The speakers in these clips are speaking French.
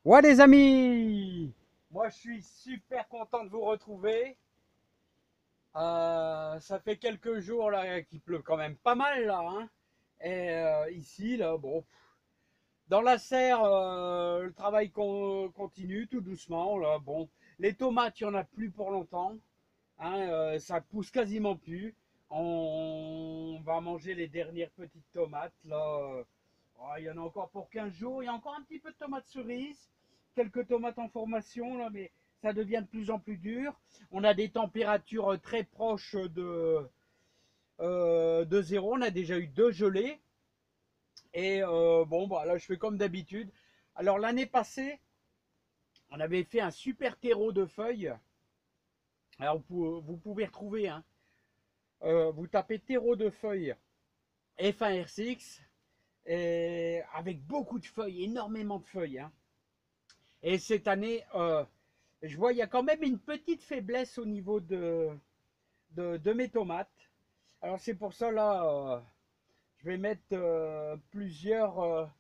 Ouais les amis, moi je suis super content de vous retrouver. Ça fait quelques jours là qu'il pleut quand même pas mal là, hein. Et ici là, bon, dans la serre, le travail continue tout doucement là. Bon, les tomates, il y en a plus pour longtemps, hein, ça pousse quasiment plus. On va manger les dernières petites tomates là. Oh, il y en a encore pour 15 jours. Il y a encore un petit peu de tomates cerises, quelques tomates en formation, là, mais ça devient de plus en plus dur. On a des températures très proches de zéro. On a déjà eu 2 gelées. Et bon, bah, là, je fais comme d'habitude. Alors, l'année passée, on avait fait un super terreau de feuilles. Alors, vous pouvez retrouver, hein, vous tapez terreau de feuilles F1RCX, et avec beaucoup de feuilles, énormément de feuilles, hein. Et cette année, je vois il y a quand même une petite faiblesse au niveau de mes tomates. Alors c'est pour ça là, je vais mettre plusieurs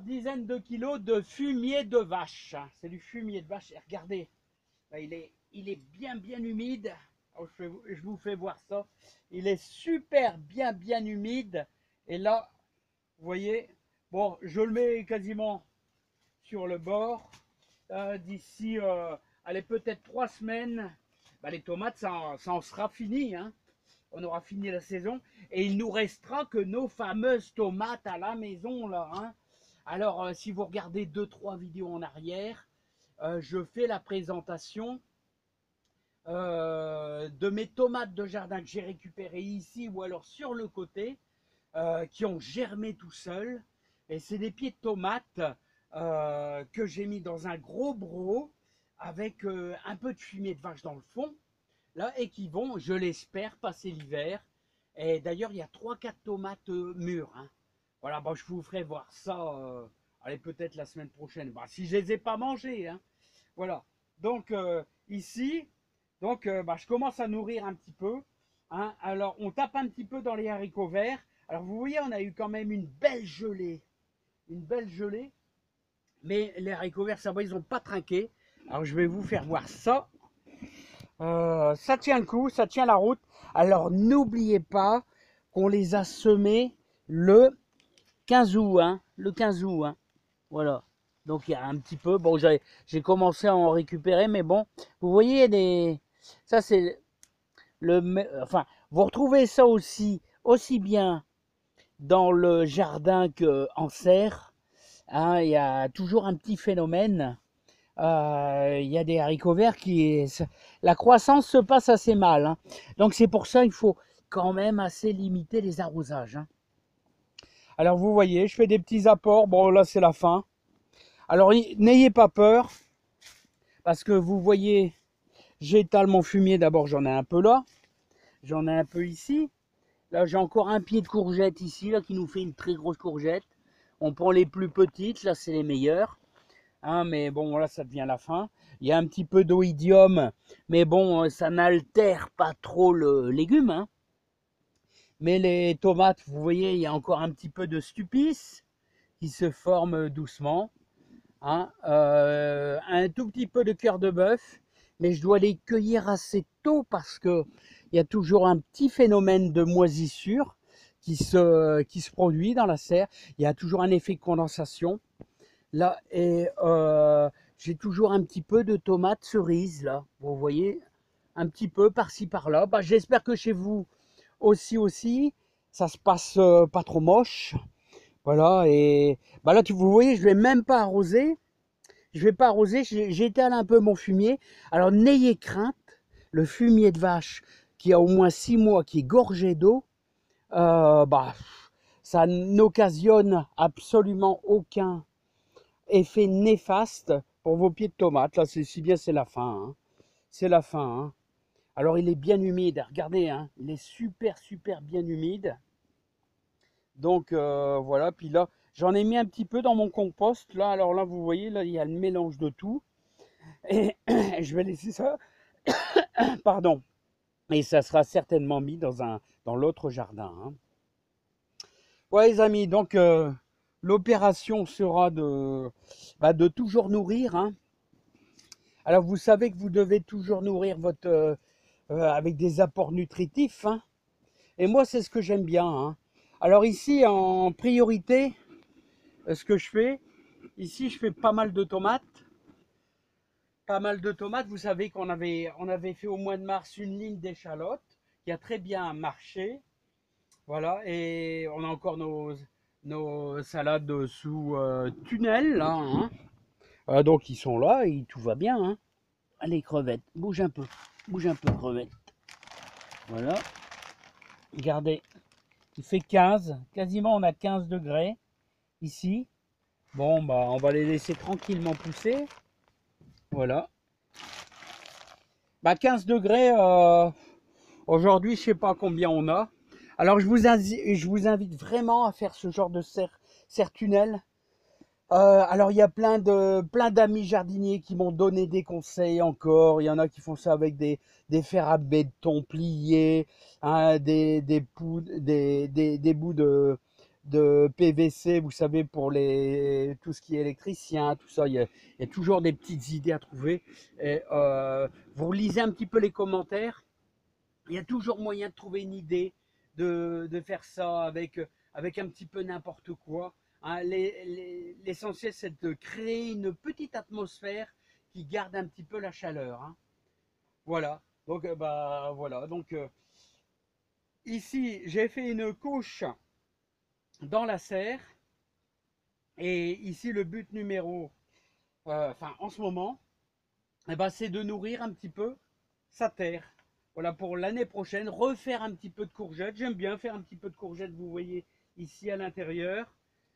dizaines de kilos de fumier de vache. C'est du fumier de vache. Et regardez, là, il est bien humide. Alors, je vous fais voir ça. Il est super bien humide. Et là, vous voyez, bon, je le mets quasiment sur le bord. D'ici, allez, peut-être 3 semaines, bah, les tomates, ça en sera fini, hein. On aura fini la saison et il nous restera que nos fameuses tomates à la maison là, hein. Alors, si vous regardez 2-3 vidéos en arrière, je fais la présentation de mes tomates de jardin que j'ai récupérées ici ou alors sur le côté, qui ont germé tout seuls. Et c'est des pieds de tomates que j'ai mis dans un gros broc avec un peu de fumier de vache dans le fond, là, et qui vont, je l'espère, passer l'hiver. Et d'ailleurs, il y a 3-4 tomates mûres, hein. Voilà, bon, je vous ferai voir ça, allez, peut-être la semaine prochaine, bah, si je les ai pas mangées, hein. Voilà, donc ici, donc bah, je commence à nourrir un petit peu, hein. Alors, on tape un petit peu dans les haricots verts. Alors, vous voyez, on a eu quand même une belle gelée, mais les haricots verts, ça va, ils n'ont pas trinqué. Alors, je vais vous faire voir ça. Ça tient le coup, ça tient la route. Alors, n'oubliez pas qu'on les a semés le 15 août, hein, le 15 août, hein. Voilà. Donc il y a un petit peu, bon, j'ai commencé à en récupérer, mais bon, vous voyez, ça c'est enfin, vous retrouvez ça aussi bien dans le jardin qu'en serre, hein. Il y a toujours un petit phénomène. Il y a des haricots verts la croissance se passe assez mal, hein. Donc c'est pour ça qu'il faut quand même assez limiter les arrosages, hein. Alors vous voyez, je fais des petits apports. Bon, là c'est la fin. Alors n'ayez pas peur, parce que vous voyez, j'étale mon fumier. D'abord, j'en ai un peu là, j'en ai un peu ici. Là, j'ai encore un pied de courgette ici, là, qui nous fait une très grosse courgette. On prend les plus petites, là, c'est les meilleures, hein, mais bon, là, ça devient la fin. Il y a un petit peu d'oïdium, mais bon, ça n'altère pas trop le légume, hein. Mais les tomates, vous voyez, il y a encore un petit peu de stupice qui se forme doucement, hein. Un tout petit peu de cœur de bœuf, mais je dois les cueillir assez tôt parce que il y a toujours un petit phénomène de moisissure qui se produit dans la serre. Il y a toujours un effet de condensation là, et j'ai toujours un petit peu de tomates cerises là, vous voyez, un petit peu par-ci par-là. Bah, j'espère que chez vous aussi ça se passe pas trop moche. Voilà, et bah là vous voyez, je vais même pas arroser. Je vais pas arroser, j'étale un peu mon fumier. Alors n'ayez crainte, le fumier de vache qui a au moins 6 mois, qui est gorgé d'eau, bah, ça n'occasionne absolument aucun effet néfaste pour vos pieds de tomates. Là, si bien c'est la fin, hein. C'est la fin, hein. Alors il est bien humide, regardez, hein, il est super bien humide. Donc voilà, puis là, j'en ai mis un petit peu dans mon compost. Là, alors là, vous voyez, là, il y a le mélange de tout. Et je vais laisser ça, pardon, et ça sera certainement mis dans l'autre jardin, hein. Ouais les amis, donc l'opération sera de toujours nourrir, hein. Alors vous savez que vous devez toujours nourrir votre avec des apports nutritifs, hein. Et moi c'est ce que j'aime bien, hein. Alors ici en priorité, ce que je fais, ici je fais pas mal de tomates. Pas mal de tomates. Vous savez on avait fait au mois de mars une ligne d'échalotes qui a très bien marché. Voilà, et on a encore nos salades sous tunnel, là, hein. Donc ils sont là et tout va bien, hein. Allez, crevettes, bouge un peu, crevettes. Voilà, regardez, il fait 15, quasiment on a 15 degrés ici. Bon, bah on va les laisser tranquillement pousser. Voilà. Bah 15 degrés, aujourd'hui, je sais pas combien on a. Alors je vous invite vraiment à faire ce genre de serre-tunnel. Alors il y a plein d'amis jardiniers qui m'ont donné des conseils encore. Il y en a qui font ça avec des fers à béton pliés, hein, des bouts de PVC, vous savez, pour tout ce qui est électricien, tout ça. Il y a toujours des petites idées à trouver. Et, vous lisez un petit peu les commentaires. Il y a toujours moyen de trouver une idée, de faire ça avec un petit peu n'importe quoi. Hein. L'essentiel, c'est de créer une petite atmosphère qui garde un petit peu la chaleur, hein. Voilà. Donc, voilà. Donc, ici, j'ai fait une couche dans la serre. Et ici, le but numéro, enfin, en ce moment, c'est de nourrir un petit peu sa terre. Voilà, pour l'année prochaine, refaire un petit peu de courgettes. J'aime bien faire un petit peu de courgettes, vous voyez, ici à l'intérieur,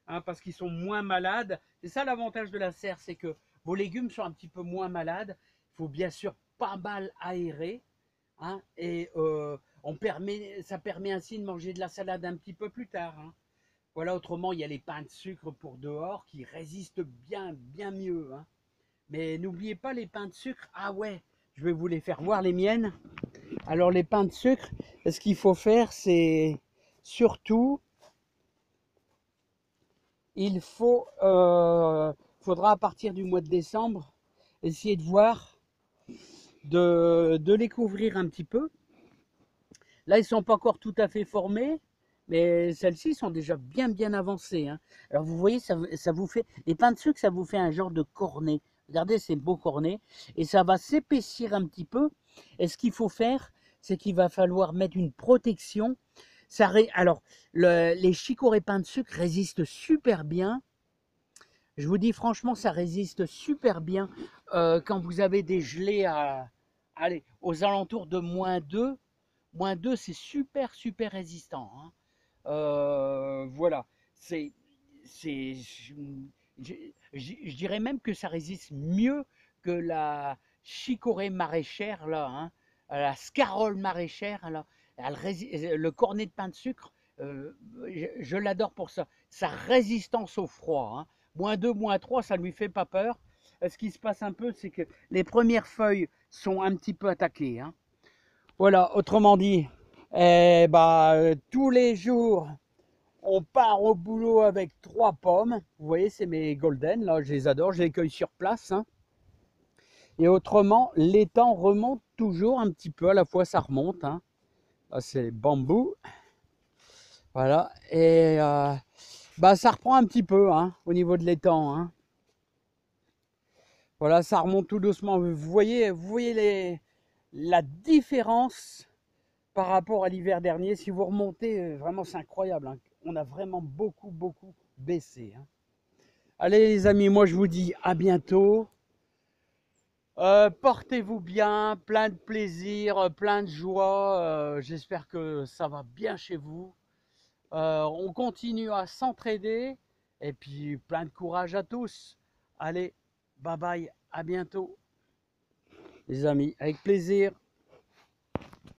hein, parce qu'ils sont moins malades. C'est ça l'avantage de la serre, c'est que vos légumes sont un petit peu moins malades. Il faut bien sûr pas mal aérer, hein, et ça permet ainsi de manger de la salade un petit peu plus tard, hein. Voilà, autrement, il y a les pains de sucre pour dehors qui résistent bien, bien mieux, hein. Mais n'oubliez pas les pains de sucre. Ah ouais, je vais vous les faire voir, les miennes. Alors les pains de sucre, ce qu'il faut faire, c'est surtout, faudra à partir du mois de décembre, essayer de voir, de les couvrir un petit peu. Là, ils ne sont pas encore tout à fait formés, mais celles-ci sont déjà bien bien avancées, hein. Alors vous voyez, ça vous fait, les pains de sucre, ça vous fait un genre de cornet. Regardez ces beaux cornets, et ça va s'épaissir un petit peu. Et ce qu'il faut faire, c'est qu'il va falloir mettre une protection. Alors, les chicorées pains de sucre résistent super bien. Je vous dis franchement, ça résiste super bien quand vous avez des gelées allez, aux alentours de -2. -2, c'est super, super résistant, hein. Voilà, c'est, je dirais même que ça résiste mieux que la chicorée maraîchère, là, hein, la scarole maraîchère, là. Le cornet de pain de sucre, je l'adore pour ça. Sa résistance au froid, hein. -2, -3, ça ne lui fait pas peur. Ce qui se passe un peu, c'est que les premières feuilles sont un petit peu attaquées, hein. Voilà, autrement dit, tous les jours, on part au boulot avec 3 pommes. Vous voyez, c'est mes golden, là, je les adore, je les cueille sur place, hein. Et autrement, l'étang remonte toujours un petit peu, à la fois ça remonte, hein. Là, c'est bambou. Voilà, et ça reprend un petit peu, hein, au niveau de l'étang, hein. Voilà, ça remonte tout doucement. Vous voyez la différence par rapport à l'hiver dernier. Si vous remontez, vraiment c'est incroyable, hein. On a vraiment beaucoup, beaucoup baissé, hein. Allez les amis, moi je vous dis à bientôt. Portez-vous bien, plein de plaisir, plein de joie. J'espère que ça va bien chez vous. On continue à s'entraider et puis plein de courage à tous. Allez, bye bye, à bientôt les amis, avec plaisir.